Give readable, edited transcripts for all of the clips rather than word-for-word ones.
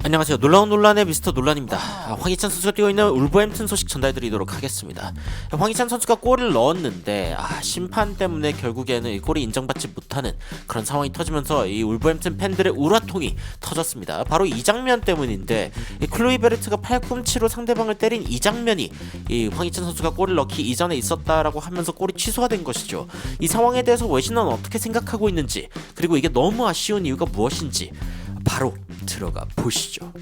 안녕하세요. 놀라운 논란의 미스터 논란입니다. 황희찬 선수가 뛰고 있는 울버햄튼 소식 전달드리도록 하겠습니다. 황희찬 선수가 골을 넣었는데 심판 때문에 결국에는 이 골이 인정받지 못하는 그런 상황이 터지면서 이 울버햄튼 팬들의 우라통이 터졌습니다. 바로 이 장면 때문인데 이 클로이 베르트가 팔꿈치로 상대방을 때린 이 장면이 이 황희찬 선수가 골을 넣기 이전에 있었다라고 하면서 골이 취소가 된 것이죠. 이 상황에 대해서 외신은 어떻게 생각하고 있는지, 그리고 이게 너무 아쉬운 이유가 무엇인지 바로 들어가 보시죠.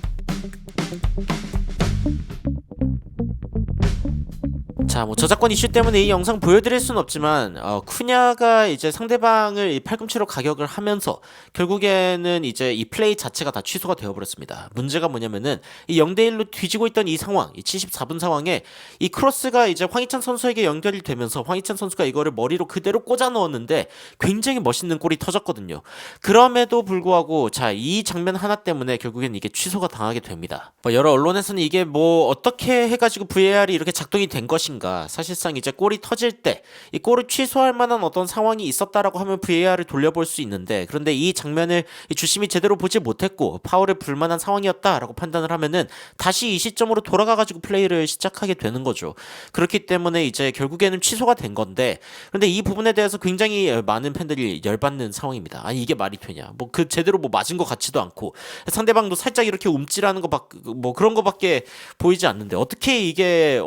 자, 저작권 이슈 때문에 이 영상 보여드릴 순 없지만 쿠냐가 이제 상대방을 이 팔꿈치로 가격을 하면서 결국에는 이제 이 플레이 자체가 다 취소가 되어버렸습니다. 문제가 뭐냐면은 이 0대1로 뒤지고 있던 이 상황, 이 74분 상황에 이 크로스가 이제 황희찬 선수에게 연결이 되면서 황희찬 선수가 이거를 머리로 그대로 꽂아 넣었는데 굉장히 멋있는 골이 터졌거든요. 그럼에도 불구하고 이 장면 하나 때문에 결국엔 이게 취소가 당하게 됩니다. 여러 언론에서는 이게 어떻게 해가지고 VAR이 이렇게 작동이 된 것인가, 사실상 이제 골이 터질 때 이 골을 취소할 만한 어떤 상황이 있었다라고 하면 VAR을 돌려볼 수 있는데, 그런데 이 장면을 이 주심이 제대로 보지 못했고 파울을 불만한 상황이었다라고 판단을 하면은 다시 이 시점으로 돌아가가지고 플레이를 시작하게 되는 거죠. 그렇기 때문에 이제 결국에는 취소가 된 건데, 그런데 이 부분에 대해서 굉장히 많은 팬들이 열받는 상황입니다. 아니 이게 말이 되냐? 제대로 맞은 것 같지도 않고 상대방도 살짝 이렇게 움찔하는 그런 거밖에 보이지 않는데 어떻게 이게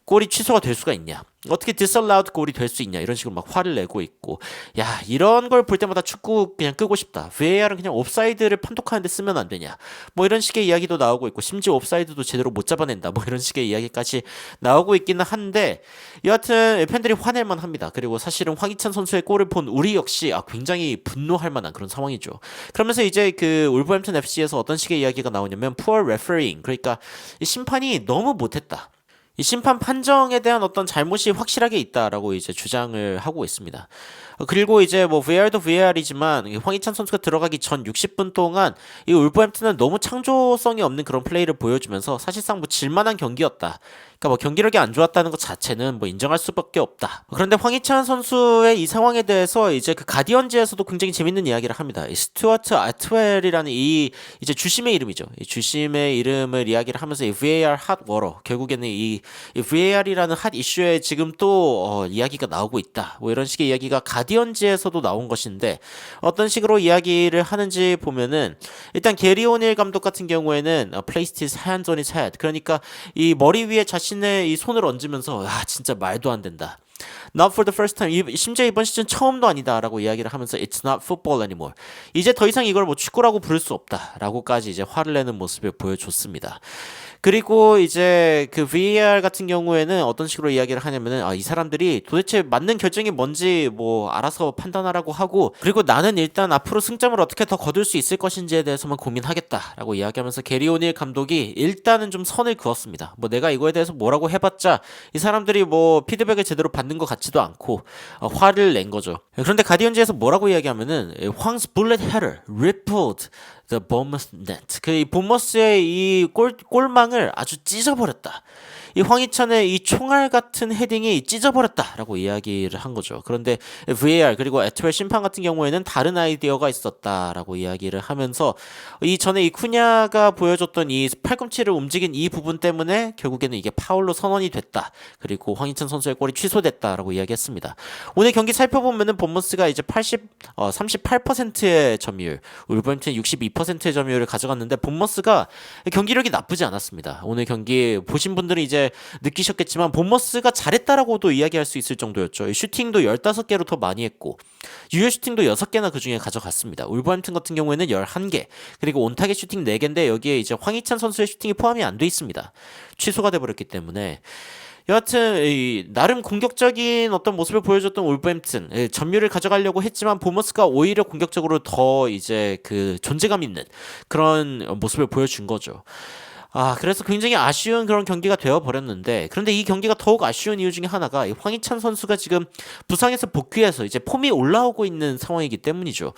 골이 취소가 될 수가 있냐? 어떻게 disallowed 골이 될 수 있냐? 이런 식으로 막 화를 내고 있고, 야, 이런 걸 볼 때마다 축구 그냥 끄고 싶다. VAR은 그냥 옵사이드를 판독하는데 쓰면 안 되냐? 이런 식의 이야기도 나오고 있고, 심지어 옵사이드도 제대로 못 잡아낸다. 이런 식의 이야기까지 나오고 있기는 한데, 여하튼 팬들이 화낼만 합니다. 그리고 사실은 황희찬 선수의 골을 본 우리 역시 굉장히 분노할 만한 그런 상황이죠. 그러면서 이제 그 울버햄튼 FC에서 어떤 식의 이야기가 나오냐면 poor refereeing, 그러니까 이 심판이 너무 못했다. 이 심판 판정에 대한 어떤 잘못이 확실하게 있다라고 이제 주장을 하고 있습니다. 그리고 이제 VAR도 VAR이지만 황희찬 선수가 들어가기 전 60분 동안 이 울버햄튼은 너무 창조성이 없는 그런 플레이를 보여주면서 사실상 질만한 경기였다. 그러니까 경기력이 안 좋았다는 것 자체는 인정할 수밖에 없다. 그런데 황희찬 선수의 이 상황에 대해서 이제 그 가디언즈에서도 굉장히 재밌는 이야기를 합니다. 이 스튜어트 아트웰이라는 이 이제 주심의 이름이죠. 이 주심의 이름을 이야기를 하면서 이 VAR 핫 워러, 결국에는 이 VAR이라는 핫 이슈에 지금 또 이야기가 나오고 있다. 이런 식의 이야기가 가디언즈에서도 나온 것인데, 어떤 식으로 이야기를 하는지 보면은 일단 게리 오닐 감독 같은 경우에는 placed his hands on his head, 그러니까 이 머리 위에 자신의 이 손을 얹으면서 진짜 말도 안 된다. Not for the first time. 심지어 이번 시즌 처음도 아니다라고 이야기를 하면서 It's not football anymore. 이제 더 이상 이걸 축구라고 부를 수 없다라고까지 이제 화를 내는 모습을 보여줬습니다. 그리고 이제 그 VAR 같은 경우에는 어떤 식으로 이야기를 하냐면은 이 사람들이 도대체 맞는 결정이 뭔지 알아서 판단하라고 하고, 그리고 나는 일단 앞으로 승점을 어떻게 더 거둘 수 있을 것인지에 대해서만 고민하겠다라고 이야기하면서 게리 오닐 감독이 일단은 좀 선을 그었습니다. 내가 이거에 대해서 뭐라고 해봤자 이 사람들이 피드백을 제대로 받는 것 같지도 않고 화를 낸 거죠. 그런데 가디언즈에서 뭐라고 이야기하면은 황스 bullet header rippled the Bournemouth net. 이 보머스의 이 골망을 아주 찢어버렸다. 이 황희찬의 이 총알 같은 헤딩이 찢어버렸다라고 이야기를 한 거죠. 그런데 VAR 그리고 에트웰 심판 같은 경우에는 다른 아이디어가 있었다라고 이야기를 하면서 이 전에 이 쿠냐가 보여줬던 이 팔꿈치를 움직인 이 부분 때문에 결국에는 이게 파울로 선언이 됐다. 그리고 황희찬 선수의 골이 취소됐다라고 이야기했습니다. 오늘 경기 살펴보면은 본머스가 이제 38%의 점유율, 울버햄튼이 62%의 점유율을 가져갔는데 본머스가 경기력이 나쁘지 않았습니다. 오늘 경기 보신 분들은 이제 느끼셨겠지만 본머스가 잘했다라고도 이야기할 수 있을 정도였죠. 슈팅도 15개로 더 많이 했고 유효 슈팅도 6개나 그중에 가져갔습니다. 울버햄튼 같은 경우에는 11개, 그리고 온타겟 슈팅 4개인데 여기에 이제 황희찬 선수의 슈팅이 포함이 안 돼 있습니다. 취소가 돼버렸기 때문에 여하튼 나름 공격적인 어떤 모습을 보여줬던 울버햄튼, 점유를 가져가려고 했지만 보머스가 오히려 공격적으로 더 이제 그 존재감 있는 그런 모습을 보여준 거죠. 그래서 굉장히 아쉬운 그런 경기가 되어버렸는데, 그런데 이 경기가 더욱 아쉬운 이유 중에 하나가 이 황희찬 선수가 지금 부상에서 복귀해서 이제 폼이 올라오고 있는 상황이기 때문이죠.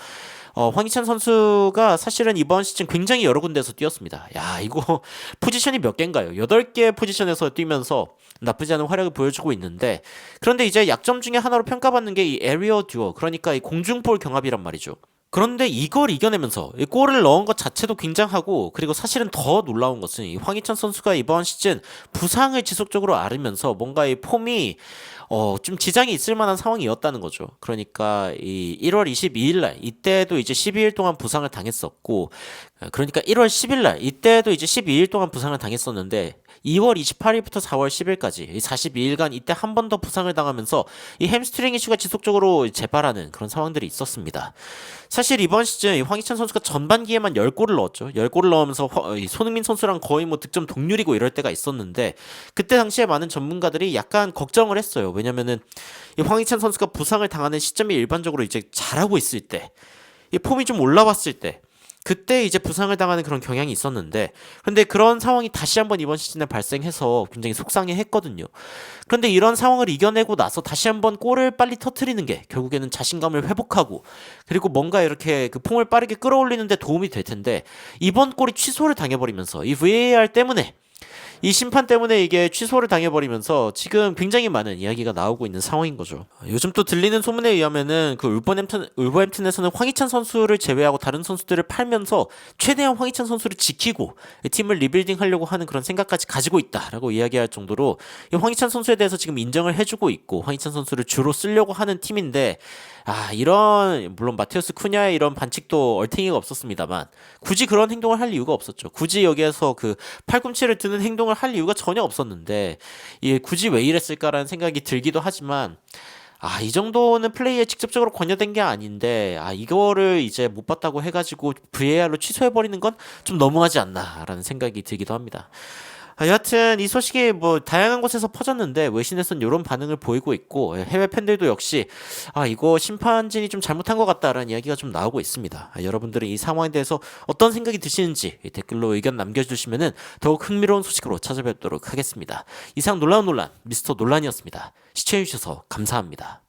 황희찬 선수가 사실은 이번 시즌 굉장히 여러 군데에서 뛰었습니다. 이거 포지션이 몇 개인가요? 8개 포지션에서 뛰면서 나쁘지 않은 활약을 보여주고 있는데, 그런데 이제 약점 중에 하나로 평가받는 게 이 에리어 듀오, 그러니까 이 공중볼 경합이란 말이죠. 그런데 이걸 이겨내면서 이 골을 넣은 것 자체도 굉장하고, 그리고 사실은 더 놀라운 것은 이 황희찬 선수가 이번 시즌 부상을 지속적으로 앓으면서 뭔가 이 폼이 좀 지장이 있을 만한 상황이었다는 거죠. 그러니까 이 1월 22일 날 이때도 이제 12일 동안 부상을 당했었고, 그러니까 1월 10일 날 이때도 이제 12일 동안 부상을 당했었는데, 2월 28일부터 4월 10일까지 이 42일간 이때 한 번 더 부상을 당하면서 이 햄스트링 이슈가 지속적으로 재발하는 그런 상황들이 있었습니다. 사실 이번 시즌 이 황희찬 선수가 전반기에만 10골을 넣었죠. 10골을 넣으면서 이 손흥민 선수랑 거의 뭐 득점 동률이고 이럴 때가 있었는데, 그때 당시에 많은 전문가들이 약간 걱정을 했어요. 왜냐면은 이 황희찬 선수가 부상을 당하는 시점이 일반적으로 이제 잘하고 있을 때, 이 폼이 좀 올라왔을 때, 그때 이제 부상을 당하는 그런 경향이 있었는데, 근데 그런 상황이 다시 한번 이번 시즌에 발생해서 굉장히 속상해 했거든요. 그런데 이런 상황을 이겨내고 나서 다시 한번 골을 빨리 터트리는 게 결국에는 자신감을 회복하고, 그리고 뭔가 이렇게 그 폼을 빠르게 끌어올리는 데 도움이 될 텐데, 이번 골이 취소를 당해버리면서 이 VAR 때문에, 이 심판 때문에 이게 취소를 당해버리면서 지금 굉장히 많은 이야기가 나오고 있는 상황인 거죠. 요즘 또 들리는 소문에 의하면은 그 울버햄튼에서는 황희찬 선수를 제외하고 다른 선수들을 팔면서 최대한 황희찬 선수를 지키고 팀을 리빌딩 하려고 하는 그런 생각까지 가지고 있다라고 이야기할 정도로 이 황희찬 선수에 대해서 지금 인정을 해주고 있고, 황희찬 선수를 주로 쓰려고 하는 팀인데, 이런, 물론 마테우스 쿠냐의 이런 반칙도 얼탱이가 없었습니다만 굳이 그런 행동을 할 이유가 없었죠. 굳이 여기에서 그 팔꿈치를 드는 행동을 할 이유가 전혀 없었는데, 이 굳이 왜 이랬을까라는 생각이 들기도 하지만, 이 정도는 플레이에 직접적으로 관여된 게 아닌데, 이거를 이제 못 봤다고 해가지고 VAR로 취소해버리는 건 좀 너무하지 않나라는 생각이 들기도 합니다. 여하튼 이 소식이 뭐 다양한 곳에서 퍼졌는데, 외신에선 이런 반응을 보이고 있고, 해외 팬들도 역시 이거 심판진이 좀 잘못한 것 같다라는 이야기가 좀 나오고 있습니다. 여러분들은 이 상황에 대해서 어떤 생각이 드시는지 댓글로 의견 남겨주시면은 더욱 흥미로운 소식으로 찾아뵙도록 하겠습니다. 이상 놀라운 논란 미스터 논란이었습니다. 시청해주셔서 감사합니다.